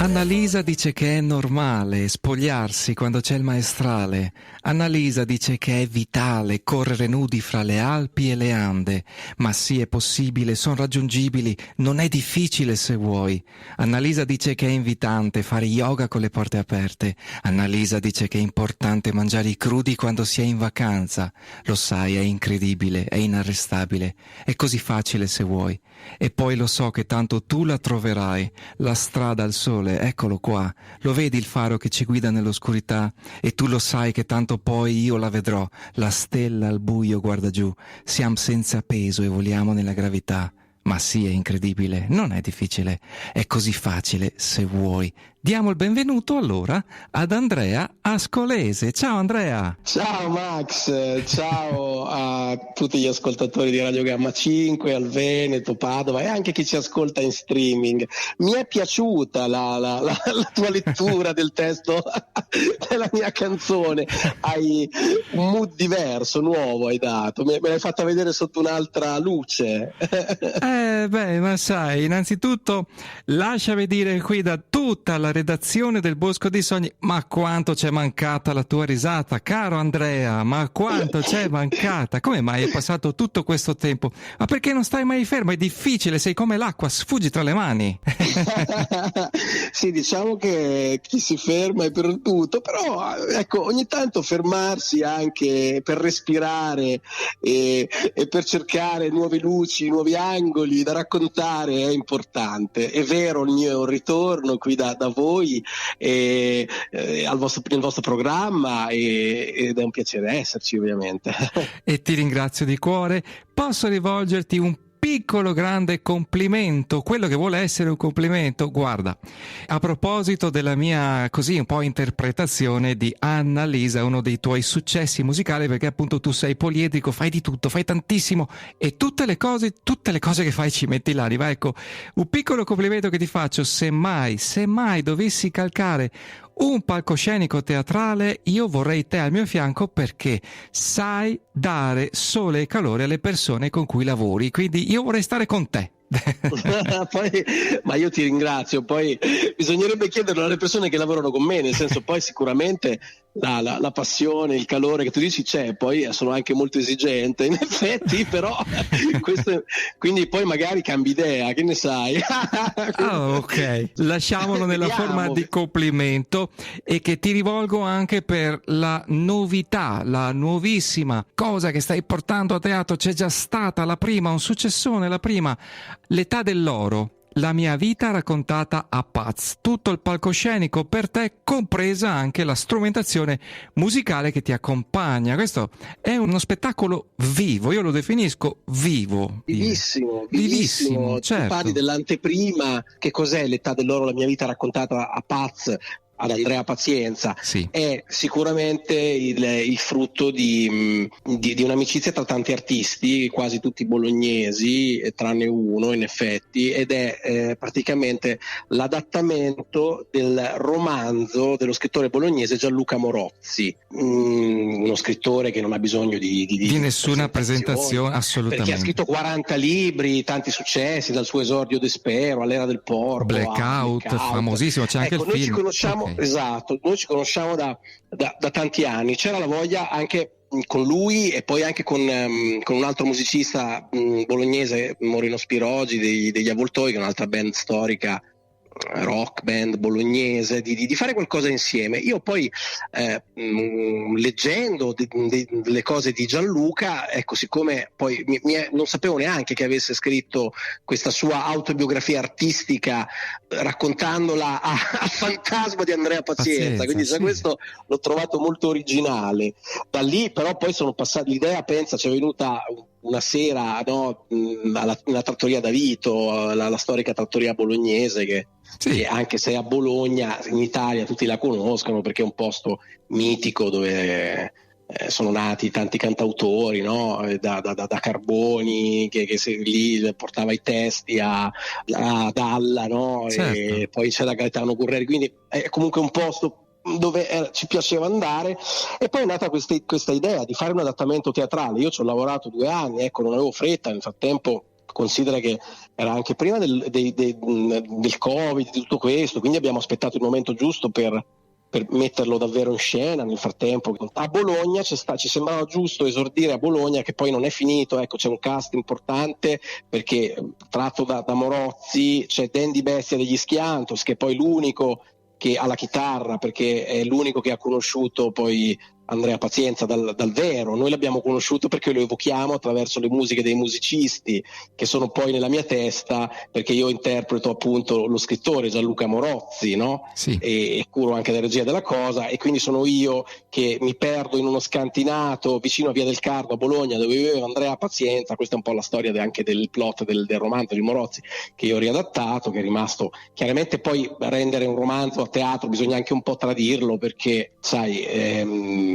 Annalisa dice che è normale spogliarsi quando c'è il maestrale. Annalisa dice che è vitale correre nudi fra le Alpi e le Ande. Ma sì, è possibile, sono raggiungibili, non è difficile se vuoi. Annalisa dice che è invitante fare yoga con le porte aperte. Annalisa dice che è importante mangiare i crudi quando si è in vacanza. Lo sai, è incredibile, è inarrestabile, è così facile se vuoi. E poi lo so che tanto tu la troverai, la strada al sole, eccolo qua, lo vedi il faro che ci guida nell'oscurità? E tu lo sai che tanto poi io la vedrò, la stella al buio guarda giù, siamo senza peso e voliamo nella gravità. Ma sì, è incredibile, non è difficile, è così facile se vuoi. Diamo il benvenuto allora ad Andrea Ascolese. Ciao Andrea! Ciao Max, ciao a tutti gli ascoltatori di Radio Gamma 5, al Veneto, Padova e anche chi ci ascolta in streaming. Mi è piaciuta la tua lettura del testo della mia canzone, hai un mood diverso, nuovo hai dato, me l'hai fatta vedere sotto un'altra luce. Ma sai, innanzitutto lasciami dire qui da tutta la redazione del Bosco dei Sogni, ma quanto c'è mancata la tua risata, caro Andrea, ma quanto c'è mancata, come mai è passato tutto questo tempo? Ma perché non stai mai fermo? È difficile, sei come l'acqua, sfuggi tra le mani. Sì, diciamo che chi si ferma è perduto, però ecco, ogni tanto fermarsi anche per respirare e per cercare nuove luci, nuovi angoli da raccontare è importante. È vero, il mio ritorno qui da voi nel vostro programma ed è un piacere esserci, ovviamente. E ti ringrazio di cuore. Posso rivolgerti un piccolo grande complimento, quello che vuole essere un complimento. Guarda, a proposito della mia così un po' interpretazione di Annalisa, uno dei tuoi successi musicali, perché appunto tu sei poliedrico, fai di tutto, fai tantissimo e tutte le cose che fai ci metti l'anima. Ecco, un piccolo complimento che ti faccio, se mai dovessi calcare un palcoscenico teatrale, io vorrei te al mio fianco perché sai dare sole e calore alle persone con cui lavori, quindi io vorrei stare con te. Ma io ti ringrazio, poi bisognerebbe chiederlo alle persone che lavorano con me, nel senso, poi sicuramente la passione, il calore che tu dici c'è, poi sono anche molto esigente in effetti, però quindi poi magari cambi idea, che ne sai? Ok, lasciamolo nella forma di complimento, e che ti rivolgo anche per la novità, la nuovissima cosa che stai portando a teatro. C'è già stata la prima, un successone, la prima, L'età dell'oro, la mia vita raccontata a Paz, tutto il palcoscenico per te, compresa anche la strumentazione musicale che ti accompagna. Questo è uno spettacolo vivo, io lo definisco vivo. Vivissimo. Certo. Tu parli dell'anteprima, che cos'è L'età dell'oro, la mia vita raccontata a Paz, ad Andrea Pazienza. Sì. È sicuramente il frutto di un'amicizia tra tanti artisti, quasi tutti bolognesi, tranne uno in effetti, ed è praticamente l'adattamento del romanzo dello scrittore bolognese Gianluca Morozzi, uno scrittore che non ha bisogno di nessuna presentazione, assolutamente, perché ha scritto 40 libri, tanti successi, dal suo esordio Despero all'Era del Porco, Blackout, famosissimo, c'è anche il film. Noi ci conosciamo, okay. Esatto, noi ci conosciamo da tanti anni. C'era la voglia anche con lui e poi anche con un altro musicista bolognese, Moreno Spirogi degli Avvoltoi, che è un'altra band storica, rock band bolognese, di fare qualcosa insieme. Io poi leggendo le cose di Gianluca, ecco, siccome poi non sapevo neanche che avesse scritto questa sua autobiografia artistica raccontandola al fantasma di Andrea Pazienza, quindi già questo l'ho trovato molto originale. Da lì però poi sono passati, l'idea ci è venuta una sera, no, alla trattoria da Vito, la storica trattoria bolognese che anche se è a Bologna, in Italia tutti la conoscono perché è un posto mitico dove sono nati tanti cantautori, no? da Carboni che lì portava i testi a Dalla, no? Certo. E poi c'era Gaetano Gurreri, quindi è comunque un posto dove ci piaceva andare. E poi è nata questa idea di fare un adattamento teatrale. Io ci ho lavorato 2 anni, ecco, non avevo fretta, nel frattempo considera che era anche prima del Covid, di tutto questo, quindi abbiamo aspettato il momento giusto per metterlo davvero in scena. Nel frattempo a Bologna ci sembrava giusto esordire a Bologna, che poi non è finito, ecco, c'è un cast importante perché tratto da Morozzi c'è Dandy Bestia degli Schiantos, che è poi l'unico che ha la chitarra, perché è l'unico che ha conosciuto poi Andrea Pazienza dal vero. Noi l'abbiamo conosciuto perché lo evochiamo attraverso le musiche dei musicisti che sono poi nella mia testa, perché io interpreto appunto lo scrittore Gianluca Morozzi, no? Sì. E curo anche la regia della cosa, e quindi sono io che mi perdo in uno scantinato vicino a Via del Cardo a Bologna, dove viveva Andrea Pazienza. Questa è un po' la storia anche del plot del romanzo di Morozzi, che io ho riadattato, che è rimasto chiaramente. Poi rendere un romanzo a teatro bisogna anche un po' tradirlo, perché sai,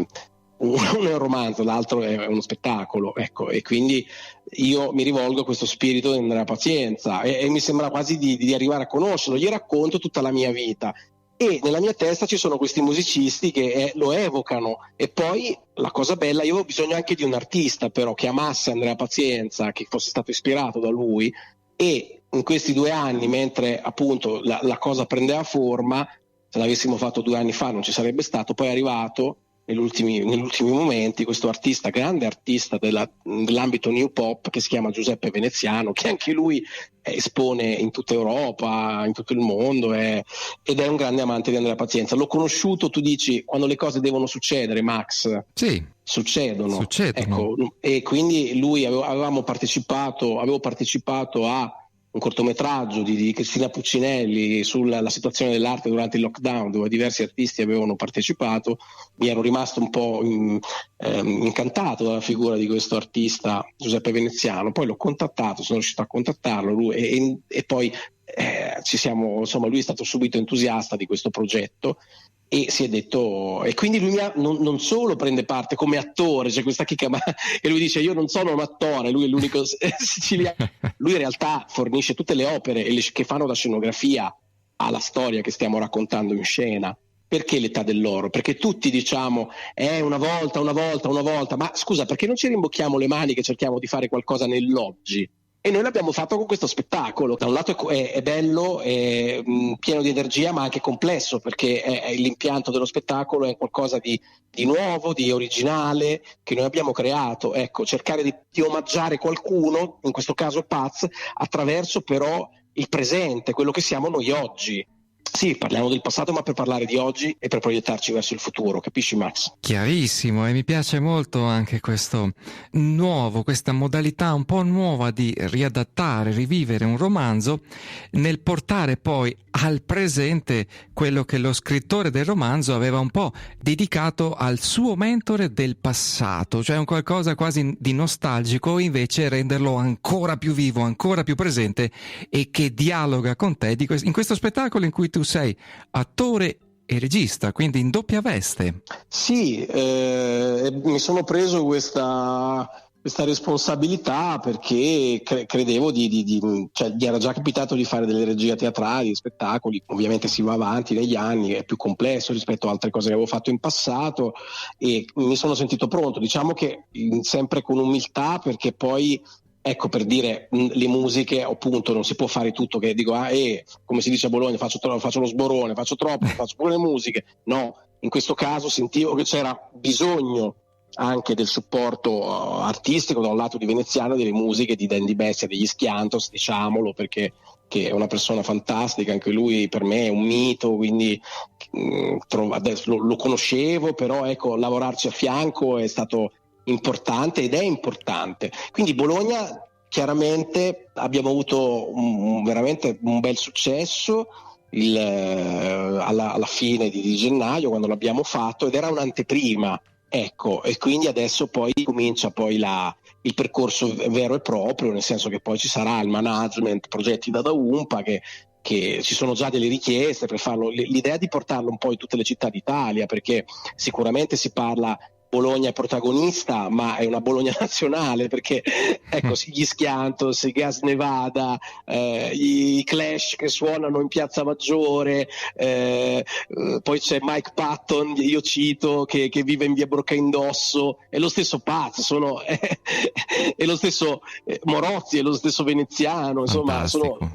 uno è un romanzo, l'altro è uno spettacolo, ecco, e quindi io mi rivolgo a questo spirito di Andrea Pazienza e mi sembra quasi di arrivare a conoscerlo. Gli racconto tutta la mia vita e nella mia testa ci sono questi musicisti che lo evocano. E poi la cosa bella, io ho bisogno anche di un artista però che amasse Andrea Pazienza, che fosse stato ispirato da lui, e in questi 2 anni, mentre appunto la cosa prendeva forma, se l'avessimo fatto 2 anni fa non ci sarebbe stato, poi è arrivato negli ultimi momenti questo artista, grande artista dell'ambito new pop, che si chiama Giuseppe Veneziano, che anche lui espone in tutta Europa, in tutto il mondo, ed è un grande amante di Andrea Pazienza. L'ho conosciuto, tu dici, quando le cose devono succedere, Max. Sì, succedono. Ecco, e quindi lui avevo partecipato a un cortometraggio di Cristina Puccinelli sulla situazione dell'arte durante il lockdown, dove diversi artisti avevano partecipato. Mi ero rimasto un po' incantato dalla figura di questo artista Giuseppe Veneziano. Poi l'ho contattato, sono riuscito a contattarlo lui, e poi ci siamo, insomma, lui è stato subito entusiasta di questo progetto e si è detto, e quindi lui non solo prende parte come attore, c'è questa chicca, e lui dice: io non sono un attore, lui è l'unico siciliano. Lui in realtà fornisce tutte le opere che fanno da scenografia alla storia che stiamo raccontando in scena. Perché l'età dell'oro? Perché tutti diciamo una volta, ma scusa, perché non ci rimbocchiamo le maniche e cerchiamo di fare qualcosa nell'oggi? E noi l'abbiamo fatto con questo spettacolo. Da un lato è bello, è pieno di energia, ma anche complesso, perché l'impianto dello spettacolo è qualcosa di nuovo, di originale, che noi abbiamo creato. Ecco, cercare di omaggiare qualcuno, in questo caso Paz, attraverso però il presente, quello che siamo noi oggi. Sì, parliamo del passato, ma per parlare di oggi e per proiettarci verso il futuro, capisci, Max? Chiarissimo, e mi piace molto anche questa modalità un po' nuova di riadattare, rivivere un romanzo nel portare poi al presente quello che lo scrittore del romanzo aveva un po' dedicato al suo mentore del passato, cioè un qualcosa quasi di nostalgico, invece renderlo ancora più vivo, ancora più presente, e che dialoga con te in questo spettacolo in cui tu sei attore e regista, quindi in doppia veste. Sì, mi sono preso questa responsabilità perché credevo cioè, gli era già capitato di fare delle regie teatrali, spettacoli. Ovviamente si va avanti negli anni, è più complesso rispetto a altre cose che avevo fatto in passato, e mi sono sentito pronto, diciamo che sempre con umiltà, perché poi, ecco, per dire, le musiche, appunto, non si può fare tutto, che dico, come si dice a Bologna, faccio lo sborone, faccio troppo, faccio pure le musiche. No, in questo caso sentivo che c'era bisogno anche del supporto artistico da un lato di Veneziano, delle musiche di Dandy Bestia degli Schiantos, diciamolo, perché che è una persona fantastica, anche lui per me è un mito, quindi adesso lo conoscevo, però ecco, lavorarci a fianco è stato importante ed è importante. Quindi Bologna, chiaramente abbiamo avuto veramente un bel successo alla fine di gennaio, quando l'abbiamo fatto, ed era un'anteprima, ecco, e quindi adesso poi comincia poi il percorso vero e proprio, nel senso che poi ci sarà il management, progetti da UMPA, che ci sono già delle richieste per farlo. L'idea è di portarlo un po' in tutte le città d'Italia, perché sicuramente si parla Bologna è protagonista, ma è una Bologna nazionale, perché ecco, gli Schiantos, i Gas Nevada, i Clash che suonano in Piazza Maggiore, poi c'è Mike Patton, io cito, che vive in via Broccaindosso, è lo stesso Paz, è lo stesso Morozzi, è lo stesso Veneziano, insomma,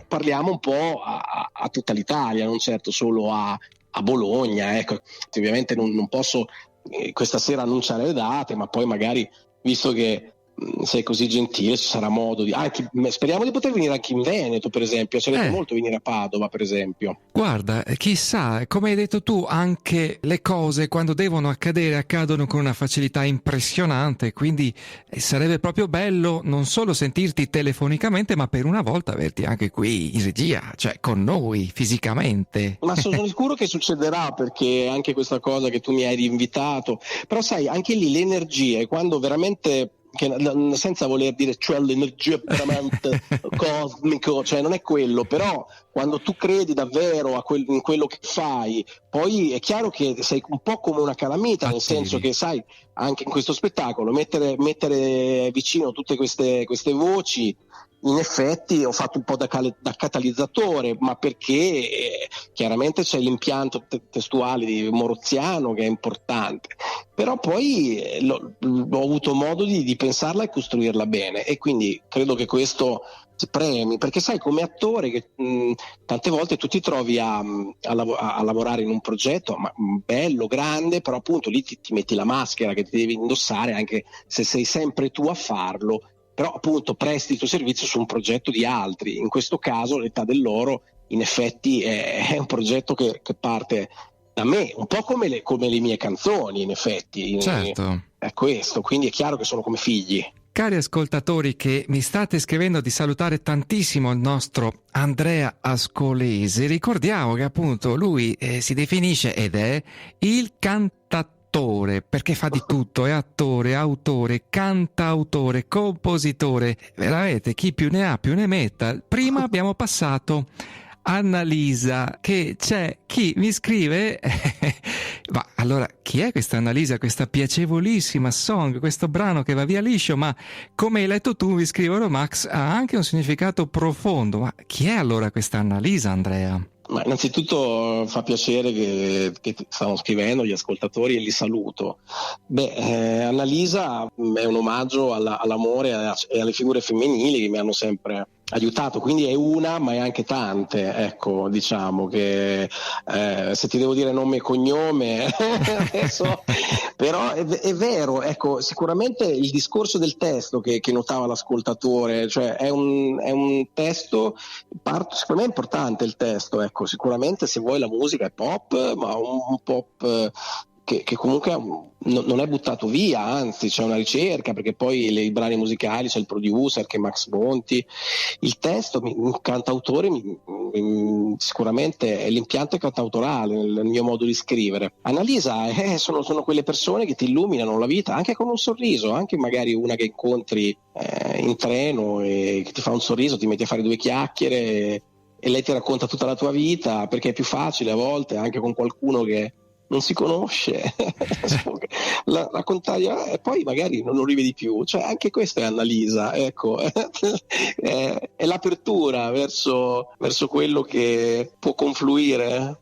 parliamo un po' a tutta l'Italia, non certo solo a Bologna, ecco. Ovviamente non posso questa sera annunciare le date, ma poi magari, visto che sei così gentile, ci sarà modo di speriamo di poter venire anche in Veneto, per esempio. Ci piacerebbe molto venire a Padova, per esempio. Guarda, chissà, come hai detto tu, anche le cose quando devono accadere accadono con una facilità impressionante, quindi sarebbe proprio bello non solo sentirti telefonicamente, ma per una volta averti anche qui in regia, cioè con noi fisicamente. Ma sono sicuro che succederà, perché anche questa cosa che tu mi hai invitato, però sai, anche lì le energie, quando veramente, senza voler dire cioè l'energia veramente cosmico, cioè non è quello, però quando tu credi davvero in quello che fai, poi è chiaro che sei un po' come una calamita, nel senso che sai, anche in questo spettacolo mettere vicino tutte queste voci, in effetti ho fatto un po' da catalizzatore, ma perché chiaramente c'è l'impianto testuale di Moroziano che è importante, però poi ho avuto modo di pensarla e costruirla bene, e quindi credo che questo ti premi, perché sai, come attore che tante volte tu ti trovi a lavorare in un progetto bello, grande, però appunto lì ti metti la maschera che ti devi indossare, anche se sei sempre tu a farlo, però appunto presti il tuo servizio su un progetto di altri. In questo caso l'Età dell'Oro in effetti è un progetto che parte da me, un po' come le mie canzoni, in effetti. Certo. È questo, quindi è chiaro che sono come figli. Cari ascoltatori che mi state scrivendo, di salutare tantissimo il nostro Andrea Ascolesi. Ricordiamo che appunto lui si definisce ed è il cantautore, perché fa di tutto, è attore, autore, cantautore, compositore, veramente chi più ne ha più ne metta. Prima abbiamo passato Annalisa, che c'è chi mi scrive ma allora chi è questa Annalisa, questa piacevolissima song, questo brano che va via liscio, ma come hai letto tu, mi scrivono Max, ha anche un significato profondo. Ma chi è allora questa Annalisa, Andrea? Ma innanzitutto fa piacere che stanno scrivendo gli ascoltatori, e li saluto. Annalisa è un omaggio all'amore e alle figure femminili che mi hanno sempre aiutato, quindi è una, ma è anche tante, ecco, diciamo che se ti devo dire nome e cognome adesso, però è vero, ecco, sicuramente il discorso del testo che notava l'ascoltatore, cioè è un testo, secondo me è importante il testo, ecco, sicuramente se vuoi la musica è pop, ma un pop che comunque non è buttato via, anzi c'è una ricerca, perché poi i brani musicali c'è il producer che è Max Monti, il testo, il cantautore sicuramente è l'impianto cantautorale nel mio modo di scrivere. Annalisa sono quelle persone che ti illuminano la vita anche con un sorriso, anche magari una che incontri in treno e che ti fa un sorriso, ti metti a fare due chiacchiere e lei ti racconta tutta la tua vita, perché è più facile a volte anche con qualcuno che non si conosce raccontare, e poi magari non lo rivedi più, cioè anche questa è Annalisa, ecco. È l'apertura verso quello che può confluire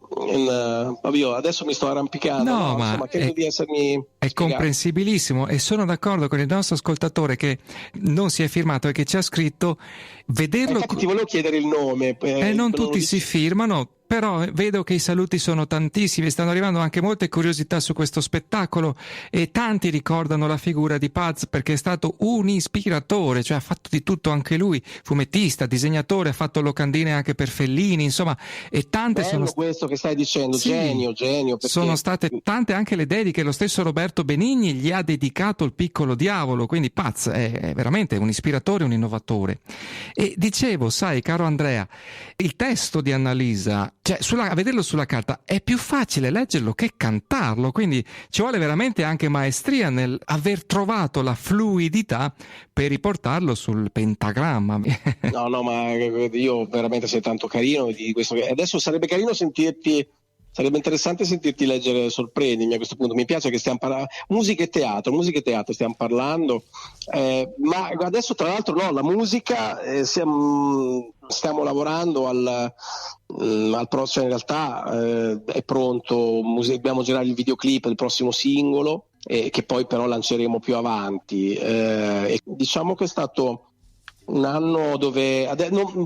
io adesso mi sto arrampicando, no, ma insomma, credo di essermi è spiegato. comprensibilissimo, e sono d'accordo con il nostro ascoltatore che non si è firmato e che ci ha scritto. Vederlo, infatti ti volevo chiedere il nome, non tutti si firmano, però vedo che i saluti sono tantissimi, stanno arrivando anche molte curiosità su questo spettacolo, e tanti ricordano la figura di Paz perché è stato un ispiratore, cioè ha fatto di tutto anche lui, fumettista, disegnatore, ha fatto locandine anche per Fellini, insomma, e tante bello questo che stai dicendo, sì, genio, perché sono state tante anche le dediche. Lo stesso Roberto Benigni gli ha dedicato Il piccolo diavolo, quindi Paz è veramente un ispiratore, un innovatore. E dicevo, sai, caro Andrea, il testo di Annalisa, cioè a vederlo sulla carta è più facile leggerlo che cantarlo, quindi ci vuole veramente anche maestria nel aver trovato la fluidità per riportarlo sul pentagramma. No, ma io veramente sei tanto carino di questo. Adesso sarebbe carino sentirti Sarebbe interessante sentirti leggere Sorprendimi a questo punto. Mi piace che stiamo parlando musica e teatro stiamo parlando, ma adesso tra l'altro no, la musica stiamo lavorando al prossimo, in realtà è pronto, dobbiamo girare il videoclip del prossimo singolo, che poi però lanceremo più avanti, e diciamo che è stato un anno dove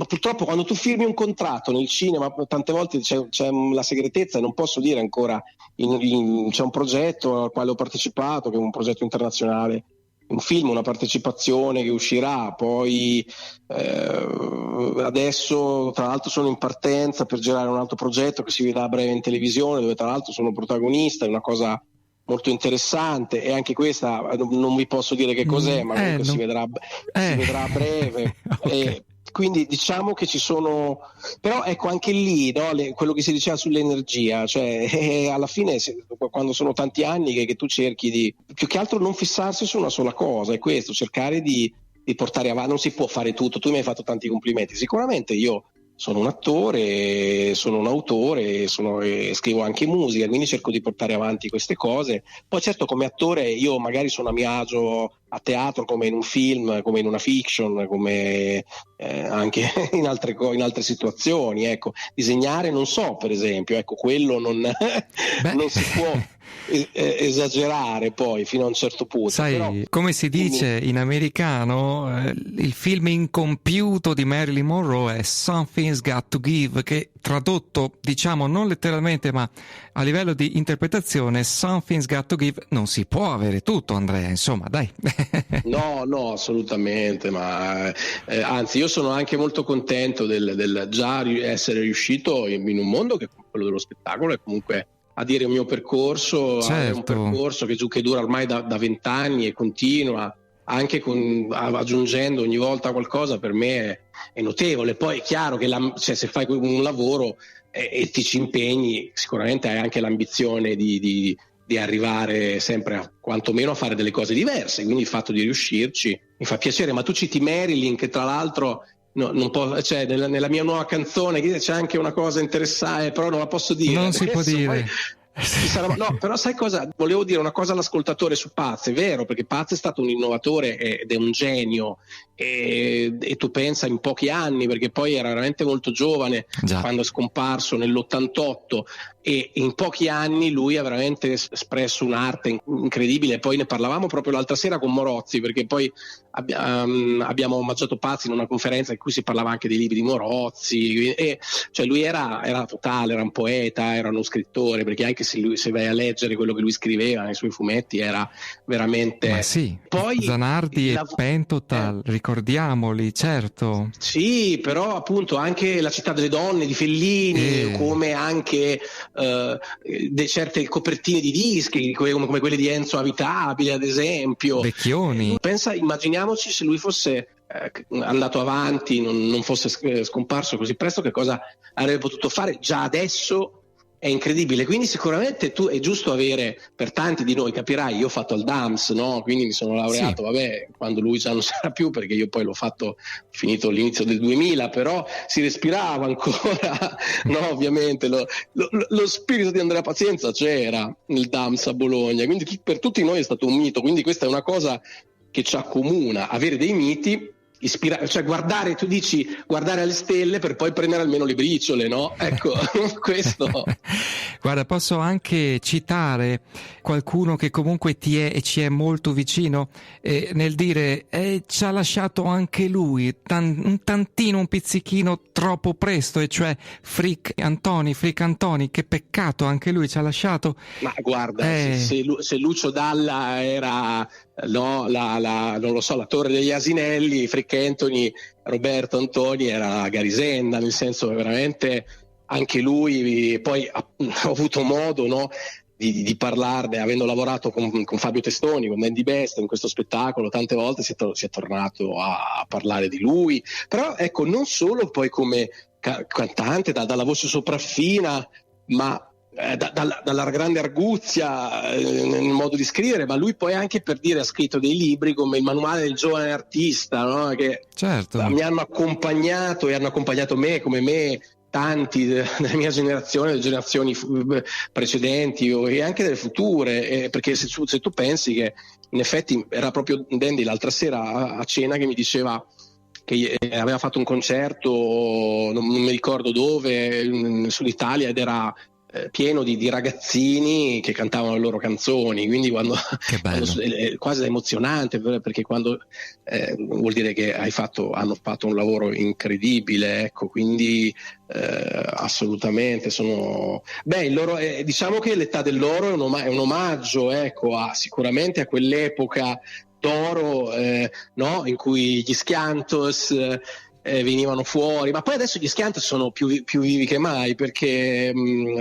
purtroppo quando tu firmi un contratto nel cinema tante volte c'è la segretezza e non posso dire ancora c'è un progetto al quale ho partecipato, che è un progetto internazionale, un film, una partecipazione che uscirà, poi adesso tra l'altro sono in partenza per girare un altro progetto che si vedrà a breve in televisione, dove tra l'altro sono protagonista, è una cosa molto interessante, e anche questa non vi posso dire che cos'è, ma comunque si vedrà a breve. Okay. Quindi diciamo che ci sono, però ecco anche lì, no, quello che si diceva sull'energia, cioè alla fine quando sono tanti anni che tu cerchi di più che altro non fissarsi su una sola cosa, è questo, cercare di portare avanti. Non si può fare tutto, tu mi hai fatto tanti complimenti, sicuramente io sono un attore, sono un autore, scrivo anche musica, quindi cerco di portare avanti queste cose. Poi certo come attore io magari sono a mio agio a teatro, come in un film, come in una fiction, come anche in altre situazioni, ecco. Disegnare non so, per esempio, ecco, quello non si può esagerare poi fino a un certo punto. Sai, però, come si dice in americano, il film incompiuto di Marilyn Monroe è Something's Got to Give, che tradotto, diciamo non letteralmente ma a livello di interpretazione, Something's Got to Give, non si può avere tutto, Andrea, insomma, dai. No, assolutamente, ma anzi io sono anche molto contento del già essere riuscito in un mondo che è quello dello spettacolo, è comunque a dire il mio percorso, certo. È un percorso che dura ormai da 20 anni e continua, anche aggiungendo ogni volta qualcosa, per me è notevole. Poi è chiaro che se fai un lavoro e ti ci impegni, sicuramente hai anche l'ambizione di arrivare sempre quantomeno a fare delle cose diverse, quindi il fatto di riuscirci mi fa piacere. Ma tu citi Marilyn, che tra l'altro non può, cioè nella mia nuova canzone c'è anche una cosa interessante, però non la posso dire. Non si può dire. No, però sai cosa? Volevo dire una cosa all'ascoltatore su Paz, è vero, perché Paz è stato un innovatore ed è un genio, e tu pensa in pochi anni, perché poi era veramente molto giovane quando è scomparso nell'88, e in pochi anni lui ha veramente espresso un'arte incredibile. Poi ne parlavamo proprio l'altra sera con Morozzi, perché poi abbiamo omaggiato Paz in una conferenza in cui si parlava anche dei libri di Morozzi, e cioè lui era totale, era un poeta, era uno scrittore, perché anche se vai a leggere quello che lui scriveva nei suoi fumetti era veramente... Ma sì, poi Zanardi e Pentotal, ricordiamoli, certo. Sì, però appunto anche La città delle donne di Fellini, come anche certe copertine di dischi come quelle di Enzo Avitabile, ad esempio. Vecchioni. Immaginiamoci se lui fosse andato avanti, non fosse scomparso così presto, che cosa avrebbe potuto fare. Già adesso è incredibile, quindi sicuramente tu è giusto avere, per tanti di noi, capirai, io ho fatto il DAMS, no? Quindi mi sono laureato, vabbè, quando lui già non sarà più, perché io poi l'ho finito all'inizio del 2000, però si respirava ancora, no? Ovviamente lo spirito di Andrea Pazienza c'era nel DAMS a Bologna, quindi per tutti noi è stato un mito, quindi questa è una cosa che ci accomuna, avere dei miti, cioè tu dici guardare alle stelle per poi prendere almeno le briciole, no? Ecco, questo. Guarda, posso anche citare qualcuno che comunque ti è e ci è molto vicino, nel dire ci ha lasciato anche lui un tantino, un pizzichino troppo presto, e cioè Frick Antoni, che peccato, anche lui ci ha lasciato. Ma guarda, se Lucio Dalla era non lo so, la Torre degli Asinelli, Frick Anthony, Roberto Antoni era Garisenda, nel senso che veramente anche lui, poi ho avuto modo, no, di parlarne, avendo lavorato con Fabio Testoni, con Mandy Best in questo spettacolo, tante volte si è tornato a parlare di lui, però ecco, non solo poi come cantante dalla voce sopraffina, ma dalla grande arguzia nel modo di scrivere, ma lui poi anche, per dire, ha scritto dei libri come il manuale del giovane artista, no? Che certo. mi hanno accompagnato e hanno accompagnato me, come me, tanti della mia generazione, delle generazioni precedenti e anche delle future, perché se tu pensi che in effetti era proprio Dandy l'altra sera a cena che mi diceva che aveva fatto un concerto, non mi ricordo dove, in Sud Italia, ed era pieno di ragazzini che cantavano le loro canzoni, quindi Che bello. quasi emozionante, perché quando vuol dire che hanno fatto un lavoro incredibile, ecco, quindi assolutamente diciamo che l'età dell'oro è un omaggio, ecco, sicuramente a quell'epoca d'oro, no? In cui gli Schiantos venivano fuori, ma poi adesso gli Schiantos sono più vivi che mai, perché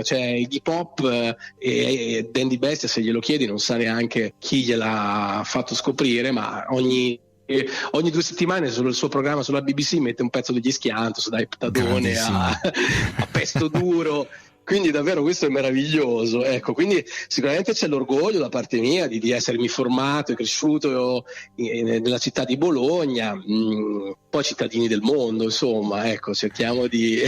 cioè, il hip hop e Dandy Bestia, se glielo chiedi, non sa neanche chi gliel'ha fatto scoprire, ma ogni 2 settimane sul suo programma sulla BBC mette un pezzo degli Schiantos, da Iptadone a Pesto Duro. Quindi davvero questo è meraviglioso, ecco, quindi sicuramente c'è l'orgoglio da parte mia di essermi formato e cresciuto nella città di Bologna, poi cittadini del mondo, insomma, ecco, cerchiamo di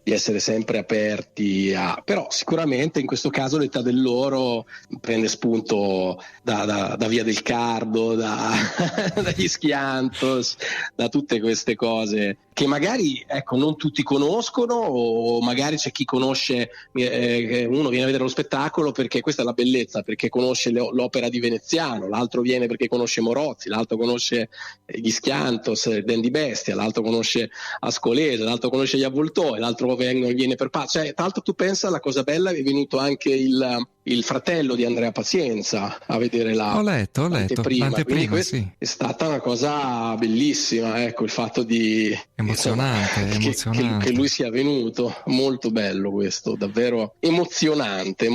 essere sempre aperti però sicuramente in questo caso l'età dell'oro prende spunto da Via del Cardo, dagli Schiantos, da tutte queste cose che magari, ecco, non tutti conoscono, o magari c'è chi conosce, uno viene a vedere lo spettacolo perché questa è la bellezza, perché conosce l'opera di Veneziano, l'altro viene perché conosce Morozzi, l'altro conosce gli Schiantos, Dandy Bestia, l'altro conosce Ascolese, l'altro conosce gli Avvoltoi, l'altro viene per cioè, tra l'altro tu pensa, la cosa bella, è venuto anche il fratello di Andrea Pazienza a vedere l'anteprima, quindi questa è stata una cosa bellissima, ecco, il fatto di emozionante. Che lui sia venuto, molto bello questo, davvero emozionante.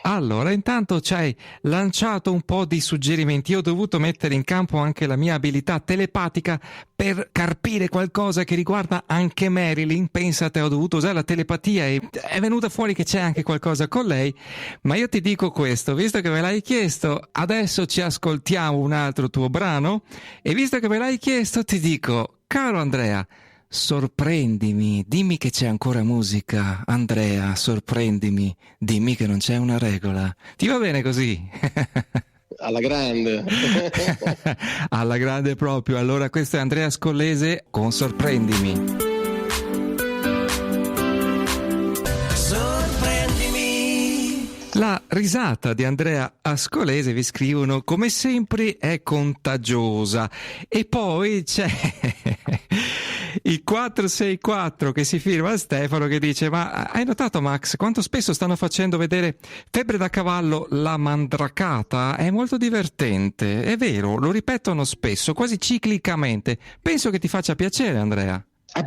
Allora, intanto ci hai lanciato un po' di suggerimenti. Io ho dovuto mettere in campo anche la mia abilità telepatica per carpire qualcosa che riguarda anche Marilyn. Pensate, ho dovuto usare la telepatia e è venuta fuori che c'è anche qualcosa con lei. Ma io ti dico questo, visto che me l'hai chiesto, adesso ci ascoltiamo un altro tuo brano, e visto che me l'hai chiesto ti dico: caro Andrea, sorprendimi, dimmi che c'è ancora musica. Andrea, sorprendimi, dimmi che non c'è una regola. Ti va bene così? Alla grande. Alla grande proprio. Allora questo è Andrea Scollese con Sorprendimi. La risata di Andrea Ascolese, vi scrivono, come sempre è contagiosa. E poi c'è il 464 che si firma Stefano, che dice: ma hai notato, Max, quanto spesso stanno facendo vedere Febbre da cavallo, la mandracata? È molto divertente, è vero, lo ripetono spesso, quasi ciclicamente. Penso che ti faccia piacere, Andrea.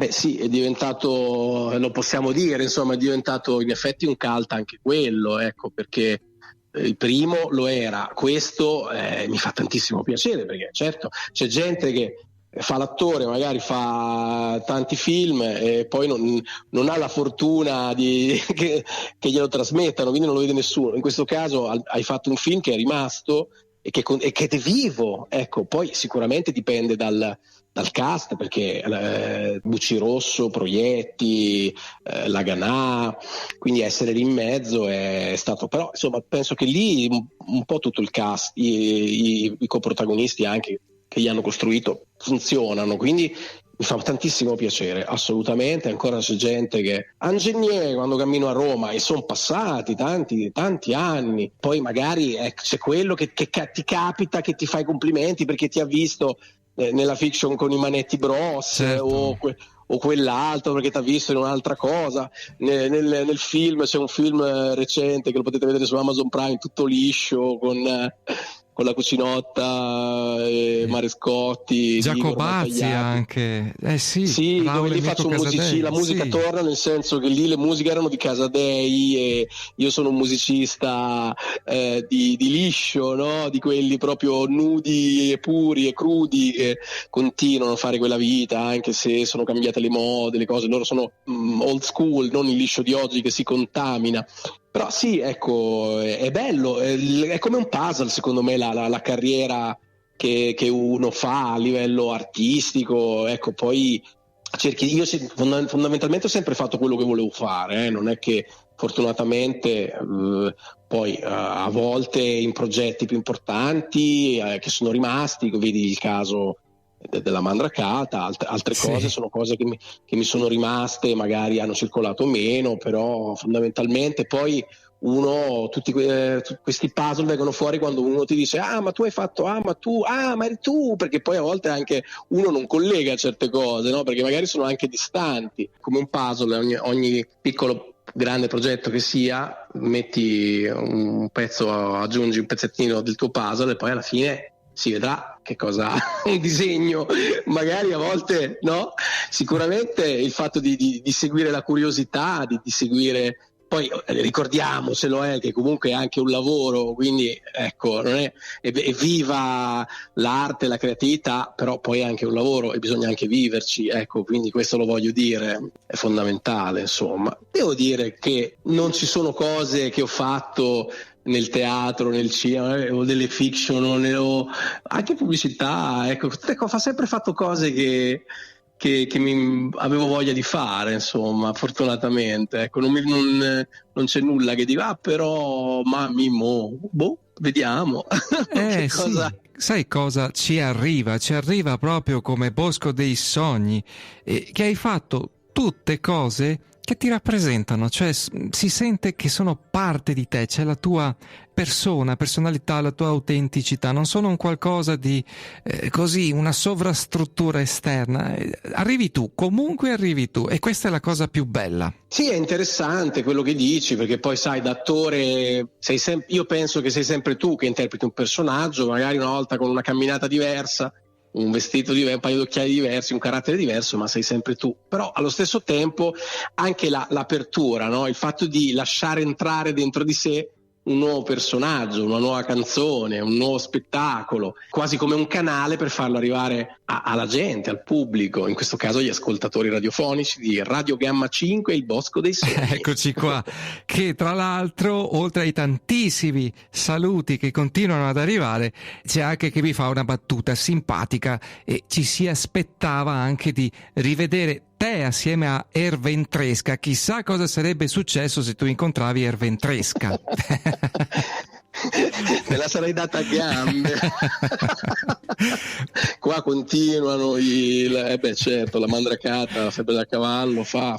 Sì, è diventato, lo possiamo dire, insomma, è diventato in effetti un cult anche quello, ecco, perché il primo lo era, questo mi fa tantissimo piacere, perché certo c'è gente che fa l'attore, magari fa tanti film e poi non ha la fortuna che glielo trasmettano, quindi non lo vede nessuno. In questo caso hai fatto un film che è rimasto e che è vivo, ecco. Poi sicuramente dipende dal cast, perché Bucci Rosso, Proietti, Laganà, quindi essere lì in mezzo è stato, però insomma penso che lì un po' tutto il cast, i coprotagonisti anche che gli hanno costruito funzionano, quindi mi fa tantissimo piacere, assolutamente. Ancora c'è gente che Angenier, quando cammino a Roma, e sono passati tanti anni, poi magari c'è quello che ti capita, che ti fa i complimenti perché ti ha visto nella fiction con i Manetti Bros, certo, o quell'altro perché ti ha visto in un'altra cosa, nel film. C'è un film recente che lo potete vedere su Amazon Prime, tutto liscio, con la Cucinotta, Marescotti, Giacobazzi anche, sì, dove lì faccio la musica torna, nel senso che lì le musiche erano di Casadei e io sono un musicista di liscio, no? Di quelli proprio nudi e puri e crudi, che continuano a fare quella vita anche se sono cambiate le mode, le cose. Loro sono old school, non il liscio di oggi che si contamina. Però sì, ecco, è bello, è come un puzzle, secondo me, la carriera che uno fa a livello artistico, ecco. Poi fondamentalmente ho sempre fatto quello che volevo fare, non è che fortunatamente poi a volte in progetti più importanti che sono rimasti, vedi il caso della Mandracata, altre cose sono cose che mi sono rimaste, magari hanno circolato meno, però fondamentalmente poi tutti questi puzzle vengono fuori quando uno ti dice ma tu hai fatto, ma eri tu, perché poi a volte anche uno non collega certe cose, no? Perché magari sono anche distanti, come un puzzle, ogni piccolo grande progetto che sia, metti un pezzo, aggiungi un pezzettino del tuo puzzle e poi alla fine si vedrà che cosa un disegno, magari a volte no, sicuramente il fatto di seguire la curiosità, di seguire, poi ricordiamocelo che comunque è anche un lavoro, quindi ecco, non è viva l'arte, la creatività, però poi è anche un lavoro e bisogna anche viverci, ecco, quindi questo lo voglio dire, è fondamentale, insomma. Devo dire che non ci sono cose che ho fatto nel teatro, nel cinema, o delle fiction, o anche pubblicità, ecco, ho sempre fatto cose che avevo voglia di fare, insomma, fortunatamente, ecco, non c'è nulla che dica, però vediamo. Sì. Sai cosa ci arriva proprio come bosco dei sogni, che hai fatto tutte cose che ti rappresentano, cioè si sente che sono parte di te, c'è la tua personalità, la tua autenticità, non sono un qualcosa di così, una sovrastruttura esterna. Comunque arrivi tu, e questa è la cosa più bella. Sì, è interessante quello che dici, perché poi sai, da attore io penso che sei sempre tu che interpreti un personaggio, magari una volta con una camminata diversa, un vestito diverso, un paio d'occhiali diversi, un carattere diverso, ma sei sempre tu. Però allo stesso tempo anche l'apertura, no? Il fatto di lasciare entrare dentro di sé un nuovo personaggio, una nuova canzone, un nuovo spettacolo, quasi come un canale per farlo arrivare alla gente, al pubblico, in questo caso agli ascoltatori radiofonici di Radio Gamma 5 e il Bosco dei Sogni. Eccoci qua, che tra l'altro, oltre ai tantissimi saluti che continuano ad arrivare, c'è anche chi vi fa una battuta simpatica e ci si aspettava anche di rivedere te assieme a Erventresca. Chissà cosa sarebbe successo se tu incontravi Erventresca. Me la sarei data a gambe. Qua continuano certo, la Mandracata, la febbre da cavallo, fa.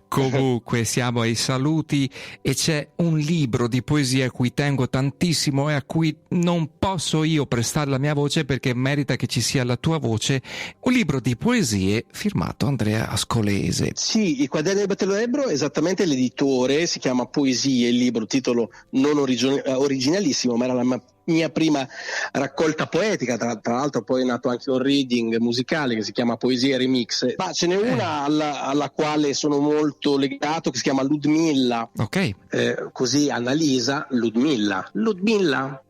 Comunque siamo ai saluti e c'è un libro di poesia a cui tengo tantissimo e a cui non posso io prestare la mia voce perché merita che ci sia la tua voce. Un libro di poesie firmato Andrea Ascolese. Sì, i Quaderni del Battello Ebro, esattamente l'editore, si chiama Poesie, il libro, titolo non originalissimo, ma era la mia prima raccolta poetica, tra l'altro poi è nato anche un reading musicale che si chiama Poesia Remix, ma ce n'è una alla quale sono molto legato che si chiama Ludmilla, così Annalisa, Ludmilla,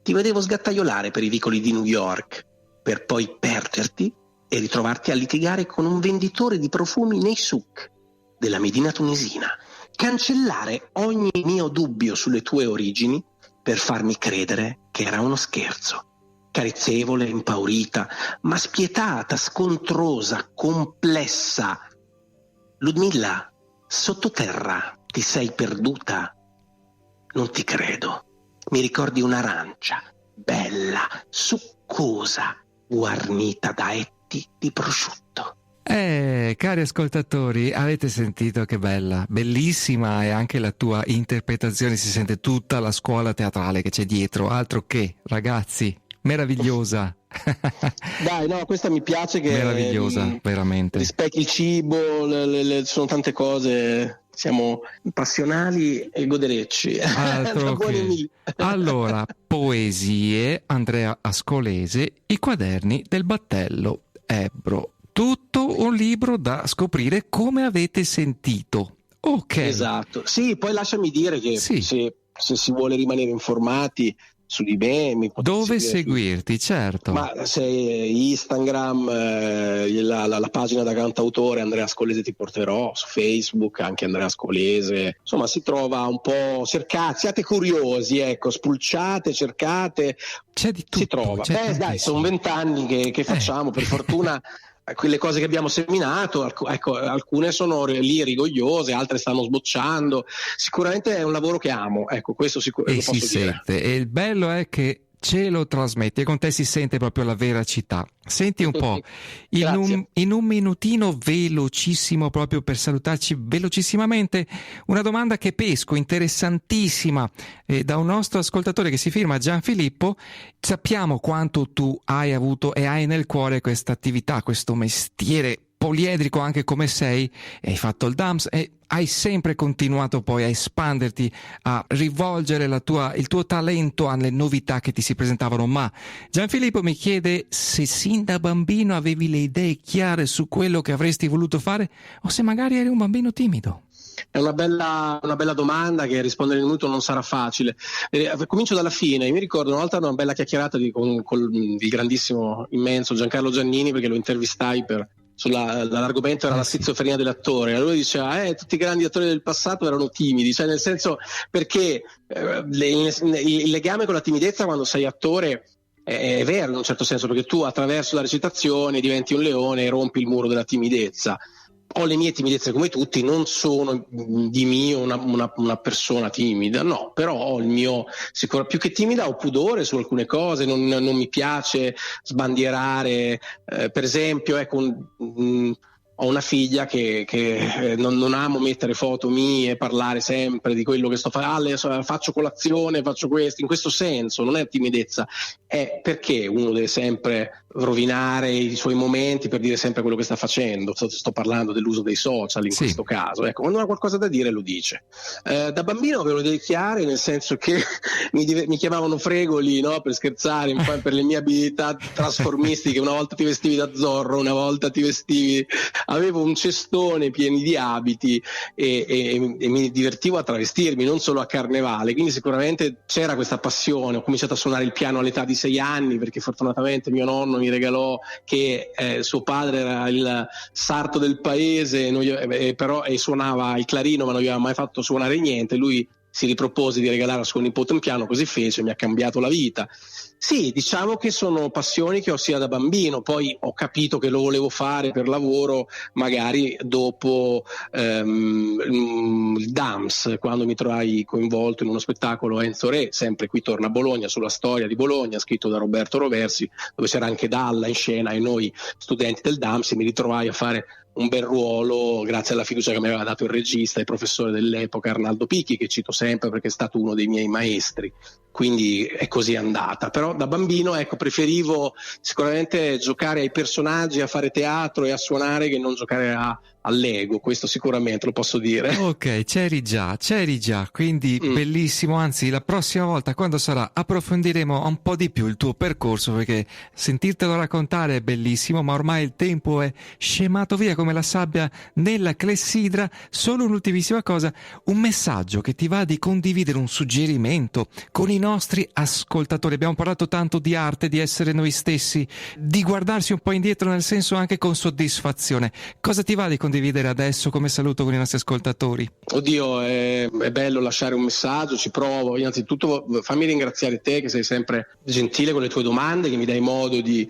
ti vedevo sgattaiolare per i vicoli di New York per poi perderti e ritrovarti a litigare con un venditore di profumi nei souk della Medina tunisina, cancellare ogni mio dubbio sulle tue origini per farmi credere che era uno scherzo. Carezzevole, impaurita, ma spietata, scontrosa, complessa. Ludmilla, sottoterra ti sei perduta? Non ti credo. Mi ricordi un'arancia, bella, succosa, guarnita da etti di prosciutto. Cari ascoltatori, avete sentito che bella, bellissima, e anche la tua interpretazione, si sente tutta la scuola teatrale che c'è dietro, altro che, ragazzi, meravigliosa. Dai, no, questa mi piace, che meravigliosa, veramente. Rispecchi il cibo, sono tante cose, siamo passionali e goderecci. Altro che. Allora, poesie, Andrea Ascolese, i Quaderni del Battello Ebro. Tutto un libro da scoprire, come avete sentito. Ok. Esatto. Sì, poi lasciami dire che se si vuole rimanere informati su di me, mi potete dove seguirti, certo. Ma se Instagram, la pagina da cantautore Andrea Ascolese ti porterò, su Facebook anche Andrea Ascolese, insomma si trova un po', cercate, siate curiosi, ecco, spulciate, cercate, c'è di tutto, si trova. Dai, sono 20 anni che facciamo, per fortuna quelle cose che abbiamo seminato, ecco, alcune sono lì rigogliose, altre stanno sbocciando. Sicuramente è un lavoro che amo, ecco, questo lo si posso dire. sente, e il bello è che ce lo trasmetti e con te si sente proprio la veracità. Senti un po', in un minutino velocissimo, proprio per salutarci velocissimamente, una domanda che pesco, interessantissima, da un nostro ascoltatore che si firma Gianfilippo. Sappiamo quanto tu hai avuto e hai nel cuore questa attività, questo mestiere poliedrico anche come sei, e hai fatto il DAMS e hai sempre continuato poi a espanderti, a rivolgere il tuo talento alle novità che ti si presentavano. Ma Gianfilippo mi chiede se sin da bambino avevi le idee chiare su quello che avresti voluto fare o se magari eri un bambino timido. È una bella domanda che rispondere in un minuto non sarà facile. Comincio dalla fine. Io mi ricordo una volta una bella chiacchierata con il grandissimo, immenso Giancarlo Giannini, perché lo intervistai l'argomento era la schizofrenia dell'attore. Lui diceva tutti i grandi attori del passato erano timidi, cioè nel senso, perché il legame con la timidezza quando sei attore è vero in un certo senso, perché tu attraverso la recitazione diventi un leone e rompi il muro della timidezza. Ho le mie timidezze come tutti, non sono di mio una persona timida, no, però ho il mio, più che timida ho pudore su alcune cose, non mi piace sbandierare, per esempio, ecco, ho una figlia che non amo mettere foto mie e parlare sempre di quello che sto facendo, faccio colazione, faccio questo, in questo senso non è timidezza, è perché uno deve sempre rovinare i suoi momenti per dire sempre quello che sta facendo. Sto parlando dell'uso dei social in questo caso, ecco, quando ha qualcosa da dire lo dice. Da bambino avevo delle chiare, nel senso che mi chiamavano Fregoli, no? Per scherzare, per le mie abilità trasformistiche. Una volta ti vestivi da Zorro, una volta ti vestivi, avevo un cestone pieno di abiti e mi divertivo a travestirmi, non solo a carnevale, quindi sicuramente c'era questa passione. Ho cominciato a suonare il piano all'età di 6 anni perché fortunatamente mio nonno mi regalò, che suo padre era il sarto del paese, e suonava il clarino ma non gli aveva mai fatto suonare niente. Lui si ripropose di regalare a suo nipote un piano, così fece, mi ha cambiato la vita. Sì, diciamo che sono passioni che ho sia da bambino, poi ho capito che lo volevo fare per lavoro magari dopo il DAMS, quando mi trovai coinvolto in uno spettacolo Enzo Re, sempre Qui torna a Bologna, sulla storia di Bologna, scritto da Roberto Roversi, dove c'era anche Dalla in scena e noi studenti del DAMS, e mi ritrovai a fare un bel ruolo grazie alla fiducia che mi aveva dato il regista e professore dell'epoca Arnaldo Picchi, che cito sempre perché è stato uno dei miei maestri, quindi è così andata. Però da bambino, ecco, preferivo sicuramente giocare ai personaggi, a fare teatro e a suonare, che non giocare all'ego, questo sicuramente lo posso dire. Ok, c'eri già, quindi bellissimo, anzi la prossima volta quando sarà approfondiremo un po' di più il tuo percorso, perché sentirtelo raccontare è bellissimo, ma ormai il tempo è scemato via come la sabbia nella clessidra. Solo un'ultimissima cosa, un messaggio che ti va di condividere, un suggerimento con i nostri ascoltatori. Abbiamo parlato tanto di arte, di essere noi stessi, di guardarsi un po' indietro, nel senso anche con soddisfazione. Cosa ti va di condividere adesso come saluto con i nostri ascoltatori? Oddio, è bello lasciare un messaggio, ci provo. Innanzitutto fammi ringraziare te, che sei sempre gentile con le tue domande, che mi dai modo di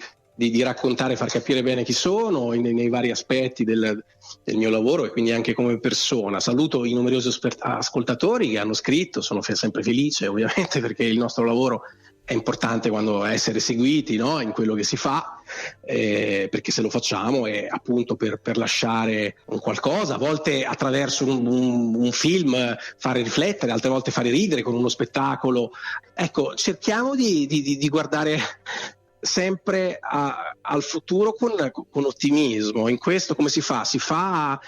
raccontare, far capire bene chi sono nei vari aspetti del mio lavoro e quindi anche come persona. Saluto i numerosi ascoltatori che hanno scritto, sono sempre felice ovviamente, perché il nostro lavoro è importante quando essere seguiti, no? In quello che si fa, perché se lo facciamo è appunto per lasciare un qualcosa, a volte attraverso un film fare riflettere, altre volte fare ridere con uno spettacolo. Ecco, cerchiamo di guardare sempre al futuro con ottimismo. In questo come si fa? Si fa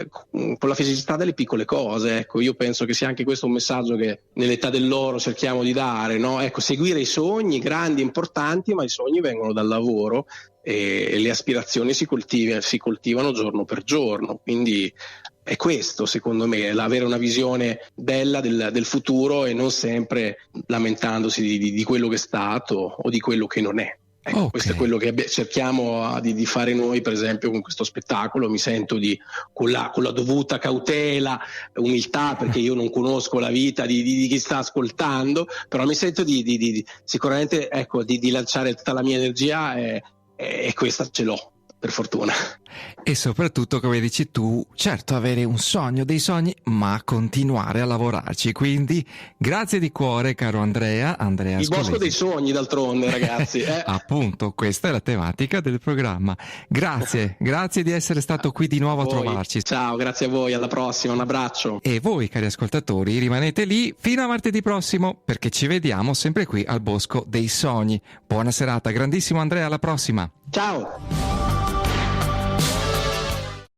con la fisicità delle piccole cose. Ecco, io penso che sia anche questo un messaggio che nell'età dell'oro cerchiamo di dare, no? Ecco, seguire i sogni grandi, importanti, ma i sogni vengono dal lavoro e le aspirazioni si coltivano giorno per giorno. Quindi è questo, secondo me, l'avere una visione bella del futuro e non sempre lamentandosi di quello che è stato o di quello che non è. Ecco, okay. Questo è quello che cerchiamo di fare noi, per esempio, con questo spettacolo. Mi sento con la dovuta cautela, umiltà, perché io non conosco la vita di chi sta ascoltando, però mi sento sicuramente, ecco, di lanciare tutta la mia energia e questa ce l'ho. per fortuna. E soprattutto, come dici tu, certo avere un sogno, dei sogni, ma continuare a lavorarci. Quindi grazie di cuore, caro Andrea Il Ascolesi. bosco dei sogni, d'altronde, ragazzi. Appunto, questa è la tematica del programma. Grazie di essere stato qui di nuovo a trovarci. Ciao, grazie a voi, alla prossima, un abbraccio. E voi, cari ascoltatori, rimanete lì fino a martedì prossimo, perché ci vediamo sempre qui al Bosco dei Sogni. Buona serata, grandissimo Andrea, alla prossima. Ciao.